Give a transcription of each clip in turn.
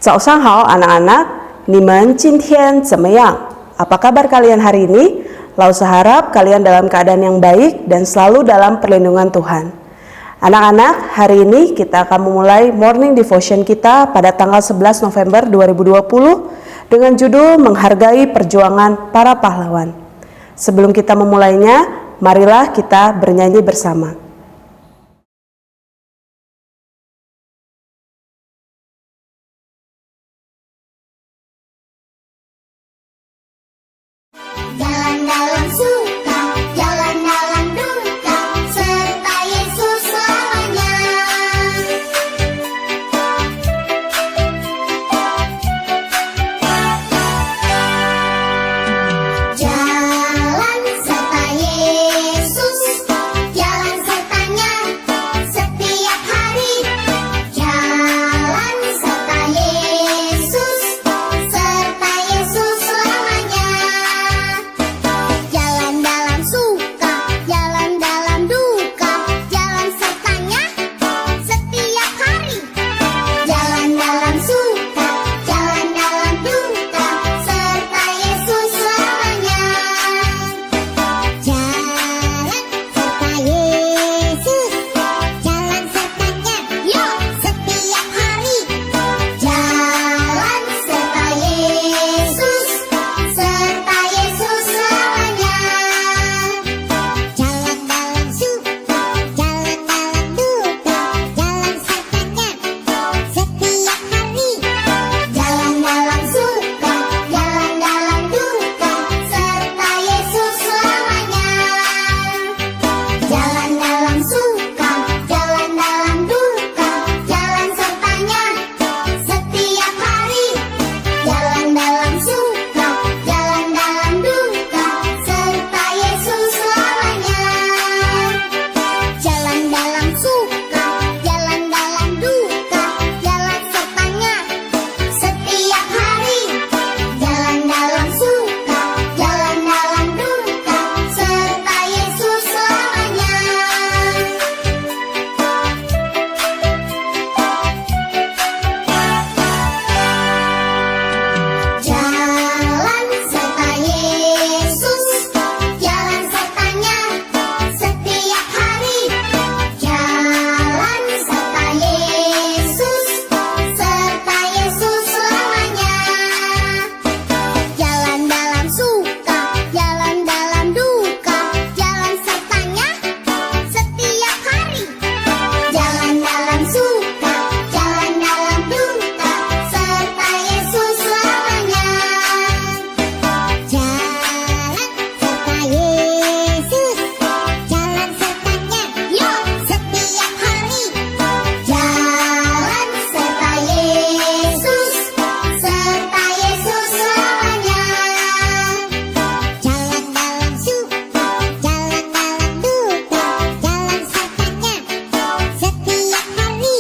早上好 anak-anak, 你们今天怎么样? Apa kabar kalian hari ini? Laus harap kalian dalam keadaan yang baik dan selalu dalam perlindungan Tuhan. Anak-anak, hari ini kita akan memulai morning devotion kita pada tanggal 11 November 2020 dengan judul Menghargai Perjuangan Para Pahlawan. Sebelum kita memulainya, marilah kita bernyanyi bersama. Jalan dalam suka, jalan dalam duka, serta Yesus selamanya. Jalan serta Yesus, jalan sertanya setiap hari. Jalan serta Yesus, serta Yesus selamanya. Jalan dalam suka, jalan dalam duka, jalan sertanya setiap hari. Jalan dalam suka, jalan dalam duka, serta Yesus selamanya. Jalan serta Yesus, jalan sertanya, yuk setiap hari. Jalan serta Yesus, serta Yesus selamanya. Jalan dalam suka, jalan dalam duka, jalan sertanya setiap hari. Jalan dalam suka, jalan dalam duka, serta Yesus selamanya. Jalan dalam suka, jalan dalam duka, jalan sertanya setiap hari. Jalan dalam suka, jalan dalam duka, serta Yesus selamanya. Jalan dalam suka, jalan dalam duka, jalan sertanya setiap hari. Jalan dalam suka, jalan dalam duka, serta Yesus selamanya. Jalan serta Yesus, jalan sertanya setiap hari. Jalan serta Yesus, serta Yesus selamanya. Jalan dalam suka, jalan dalam duka, jalan sertanya setiap hari. Jalan dalam suka, jalan dalam duka, serta Yesus selamanya. Jalan serta Yesus, jalan sertanya, yuk setiap hari. Jalan serta Yesus, serta Yesus selamanya. Jalan dalam suka, jalan dalam duka, jalan sertanya setiap hari.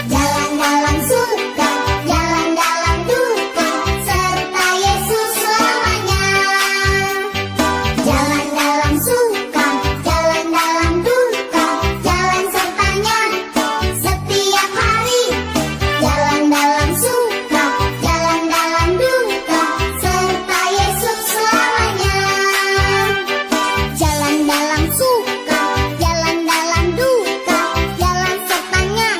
Jalan dalam suka, jalan dalam duka, serta Yesus selamanya. Jalan dalam suka, jalan dalam duka, jalan sertanya setiap hari. Jalan dalam suka, jalan dalam duka, serta Yesus selamanya. Jalan dalam suka, jalan dalam duka, jalan sertanya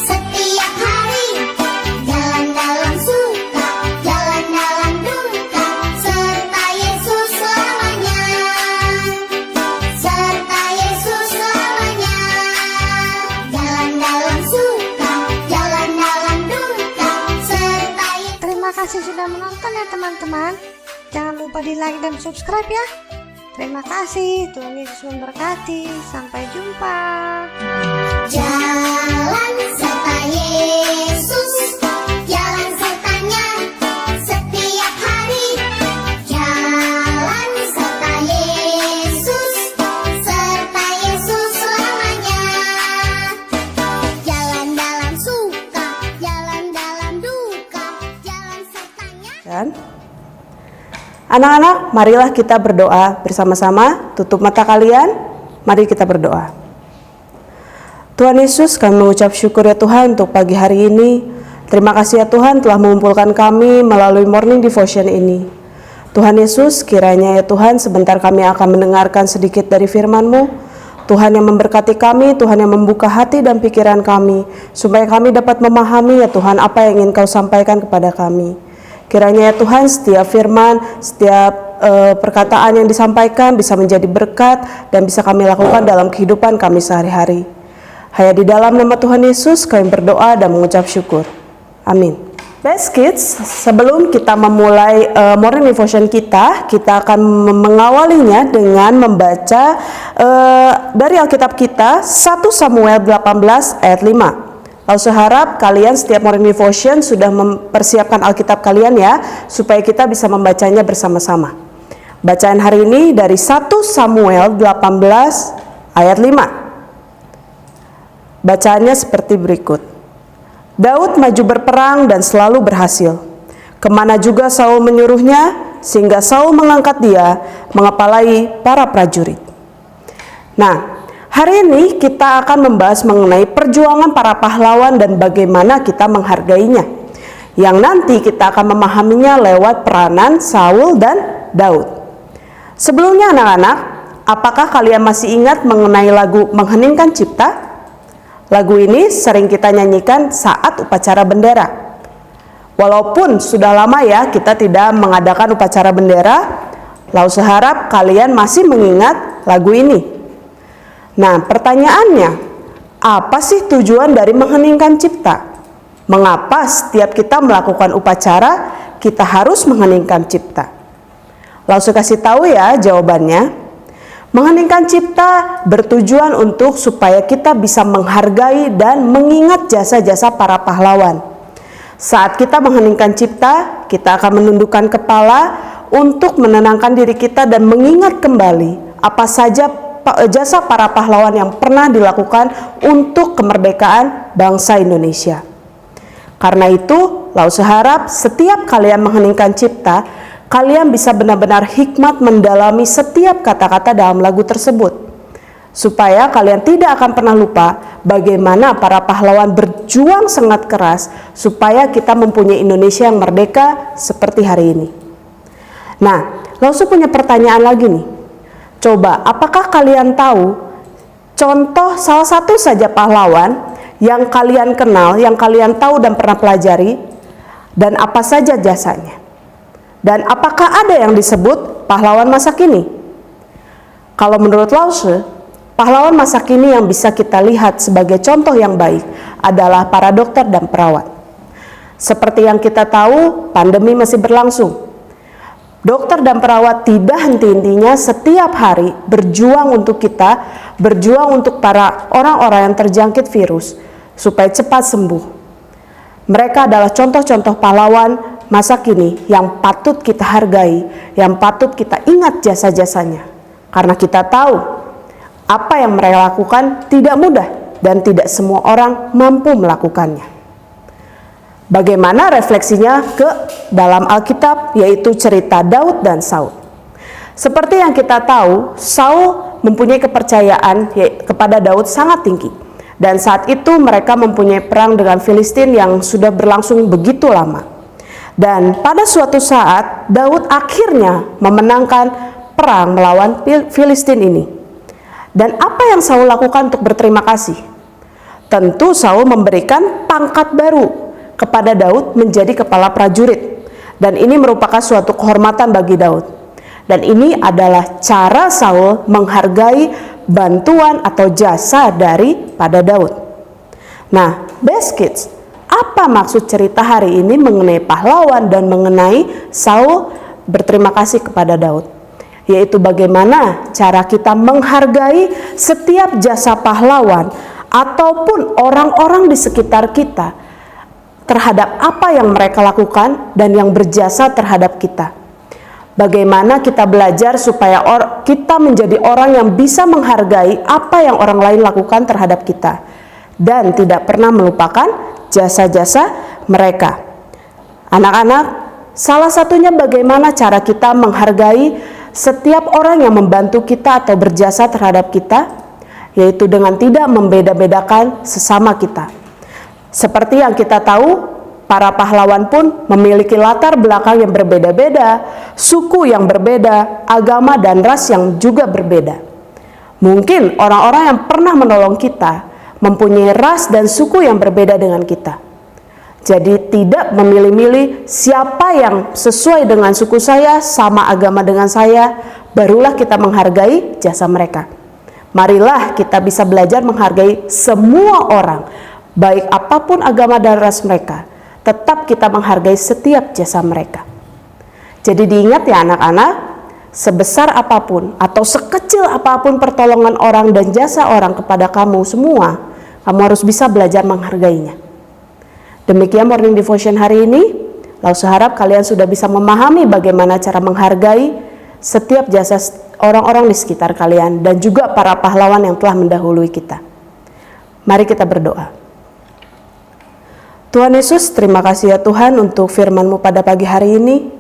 setiap hari. Jalan dalam suka, jalan dalam duka, serta Yesus selamanya. Serta Yesus selamanya. Jalan dalam suka, jalan dalam duka, serta Yesus. Terima kasih sudah menonton ya teman-teman. Jangan lupa di like dan subscribe ya. Terima kasih, Tuhan Yesus memberkati. Sampai jumpa. Jalan serta Yesus, jalan sertanya setiap hari. Jalan serta Yesus, serta Yesus selamanya. Jalan dalam suka, jalan dalam duka, jalan sertanya. Dan anak-anak, marilah kita berdoa bersama-sama. Tutup mata kalian, mari kita berdoa. Tuhan Yesus, kami mengucap syukur ya Tuhan untuk pagi hari ini. Terima kasih ya Tuhan telah mengumpulkan kami melalui Morning Devotion ini. Tuhan Yesus, kiranya ya Tuhan sebentar kami akan mendengarkan sedikit dari firman-Mu. Tuhan yang memberkati kami, Tuhan yang membuka hati dan pikiran kami, supaya kami dapat memahami ya Tuhan apa yang ingin Kau sampaikan kepada kami. Kiranya ya Tuhan setiap firman, setiap perkataan yang disampaikan bisa menjadi berkat dan bisa kami lakukan dalam kehidupan kami sehari-hari. Hanya di dalam nama Tuhan Yesus kami berdoa dan mengucap syukur. Amin. Best Kids, sebelum kita memulai Morning Devotion kita akan mengawalinya dengan membaca dari Alkitab kita 1 Samuel 18 ayat 5. Lalu saya harap kalian setiap Morning Devotion sudah mempersiapkan Alkitab kalian ya, supaya kita bisa membacanya bersama-sama. Bacaan hari ini dari 1 Samuel 18 ayat 5. Bacaannya seperti berikut. Daud maju berperang dan selalu berhasil. Kemana juga Saul menyuruhnya, sehingga Saul mengangkat dia mengepalai para prajurit. Nah, hari ini kita akan membahas mengenai perjuangan para pahlawan dan bagaimana kita menghargainya. Yang nanti kita akan memahaminya lewat peranan Saul dan Daud. Sebelumnya anak-anak, apakah kalian masih ingat mengenai lagu Mengheningkan Cipta? Lagu ini sering kita nyanyikan saat upacara bendera. Walaupun sudah lama ya kita tidak mengadakan upacara bendera, lalu saya harap kalian masih mengingat lagu ini. Nah, pertanyaannya, apa sih tujuan dari mengheningkan cipta? Mengapa setiap kita melakukan upacara, kita harus mengheningkan cipta? Lalu saya kasih tahu ya jawabannya. Mengheningkan cipta bertujuan untuk supaya kita bisa menghargai dan mengingat jasa-jasa para pahlawan. Saat kita mengheningkan cipta, kita akan menundukkan kepala untuk menenangkan diri kita dan mengingat kembali apa saja jasa para pahlawan yang pernah dilakukan untuk kemerdekaan bangsa Indonesia. Karena itu, lalu saya harap setiap kalian mengheningkan cipta, kalian bisa benar-benar hikmat mendalami setiap kata-kata dalam lagu tersebut, supaya kalian tidak akan pernah lupa bagaimana para pahlawan berjuang sangat keras supaya kita mempunyai Indonesia yang merdeka seperti hari ini. Nah, lalu saya punya pertanyaan lagi nih. Coba, apakah kalian tahu contoh salah satu saja pahlawan yang kalian kenal, yang kalian tahu dan pernah pelajari, dan apa saja jasanya? Dan apakah ada yang disebut pahlawan masa kini? Kalau menurut Lause, pahlawan masa kini yang bisa kita lihat sebagai contoh yang baik adalah para dokter dan perawat. Seperti yang kita tahu, pandemi masih berlangsung. Dokter dan perawat tidak henti-hentinya setiap hari berjuang untuk kita, berjuang untuk para orang-orang yang terjangkit virus, supaya cepat sembuh. Mereka adalah contoh-contoh pahlawan masa kini yang patut kita hargai, yang patut kita ingat jasa-jasanya. Karena kita tahu apa yang mereka lakukan tidak mudah dan tidak semua orang mampu melakukannya. Bagaimana refleksinya ke dalam Alkitab, yaitu cerita Daud dan Saul. Seperti yang kita tahu, Saul mempunyai kepercayaan kepada Daud sangat tinggi. Dan saat itu mereka mempunyai perang dengan Filistin yang sudah berlangsung begitu lama. Dan pada suatu saat, Daud akhirnya memenangkan perang melawan Filistin ini. Dan apa yang Saul lakukan untuk berterima kasih? Tentu Saul memberikan pangkat baru kepada Daud menjadi kepala prajurit. Dan ini merupakan suatu kehormatan bagi Daud. Dan ini adalah cara Saul menghargai bantuan atau jasa daripada Daud. Nah, Best Kids, apa maksud cerita hari ini mengenai pahlawan dan mengenai Saul berterima kasih kepada Daud? Yaitu bagaimana cara kita menghargai setiap jasa pahlawan ataupun orang-orang di sekitar kita terhadap apa yang mereka lakukan dan yang berjasa terhadap kita. Bagaimana kita belajar supaya kita menjadi orang yang bisa menghargai apa yang orang lain lakukan terhadap kita dan tidak pernah melupakan jasa-jasa mereka. Anak-anak, salah satunya bagaimana cara kita menghargai setiap orang yang membantu kita atau berjasa terhadap kita, yaitu dengan tidak membeda-bedakan sesama kita. Seperti yang kita tahu, Para pahlawan pun memiliki latar belakang yang berbeda-beda, suku yang berbeda, agama dan ras yang juga berbeda. Mungkin orang-orang yang pernah menolong kita mempunyai ras dan suku yang berbeda dengan kita. Jadi tidak memilih-milih siapa yang sesuai dengan suku saya, sama agama dengan saya, barulah kita menghargai jasa mereka. Marilah kita bisa belajar menghargai semua orang, baik apapun agama dan ras mereka. Tetap kita menghargai setiap jasa mereka. Jadi diingat ya anak-anak, sebesar apapun atau sekecil apapun pertolongan orang dan jasa orang kepada kamu semua, kamu harus bisa belajar menghargainya. Demikian morning devotion hari ini. Lausa harap kalian sudah bisa memahami bagaimana cara menghargai setiap jasa orang-orang di sekitar kalian dan juga para pahlawan yang telah mendahului kita. Mari kita berdoa. Tuhan Yesus, terima kasih ya Tuhan untuk firman-Mu pada pagi hari ini.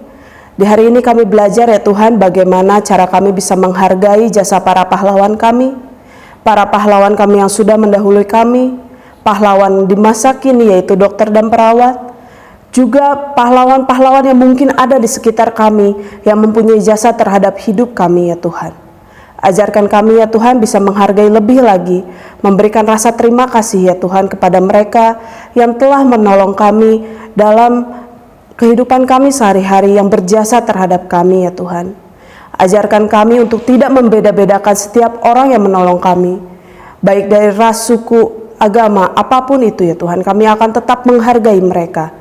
Di hari ini kami belajar ya Tuhan bagaimana cara kami bisa menghargai jasa para pahlawan kami yang sudah mendahului kami, pahlawan di masa kini yaitu dokter dan perawat, juga pahlawan-pahlawan yang mungkin ada di sekitar kami yang mempunyai jasa terhadap hidup kami ya Tuhan. Ajarkan kami ya Tuhan bisa menghargai lebih lagi, memberikan rasa terima kasih ya Tuhan kepada mereka yang telah menolong kami dalam kehidupan kami sehari-hari yang berjasa terhadap kami ya Tuhan. Ajarkan kami untuk tidak membeda-bedakan setiap orang yang menolong kami, baik dari ras, suku, agama, apapun itu ya Tuhan. Kami akan tetap menghargai mereka.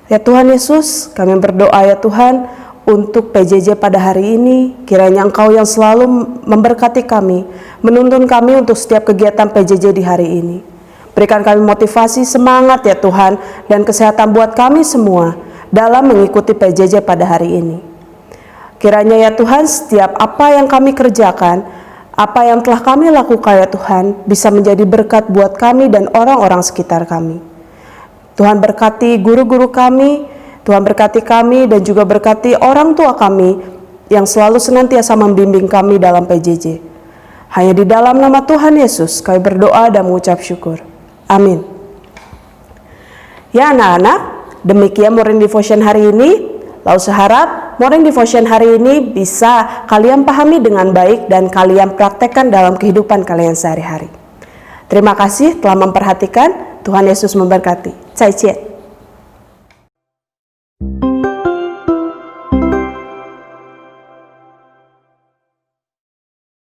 Ya Tuhan Yesus, kami berdoa ya Tuhan, untuk PJJ pada hari ini, kiranya Engkau yang selalu memberkati kami, menuntun kami untuk setiap kegiatan PJJ di hari ini. Berikan kami motivasi, semangat ya Tuhan, dan kesehatan buat kami semua dalam mengikuti PJJ pada hari ini. Kiranya ya Tuhan, setiap apa yang kami kerjakan, apa yang telah kami lakukan ya Tuhan, bisa menjadi berkat buat kami dan orang-orang sekitar kami. Tuhan berkati guru-guru kami, Tuhan berkati kami dan juga berkati orang tua kami yang selalu senantiasa membimbing kami dalam PJJ. Hanya di dalam nama Tuhan Yesus kami berdoa dan mengucap syukur. Amin. Ya anak-anak, demikian morning devotion hari ini. Lausa harap morning devotion hari ini bisa kalian pahami dengan baik dan kalian praktekkan dalam kehidupan kalian sehari-hari. Terima kasih telah memperhatikan. Tuhan Yesus memberkati. 再见。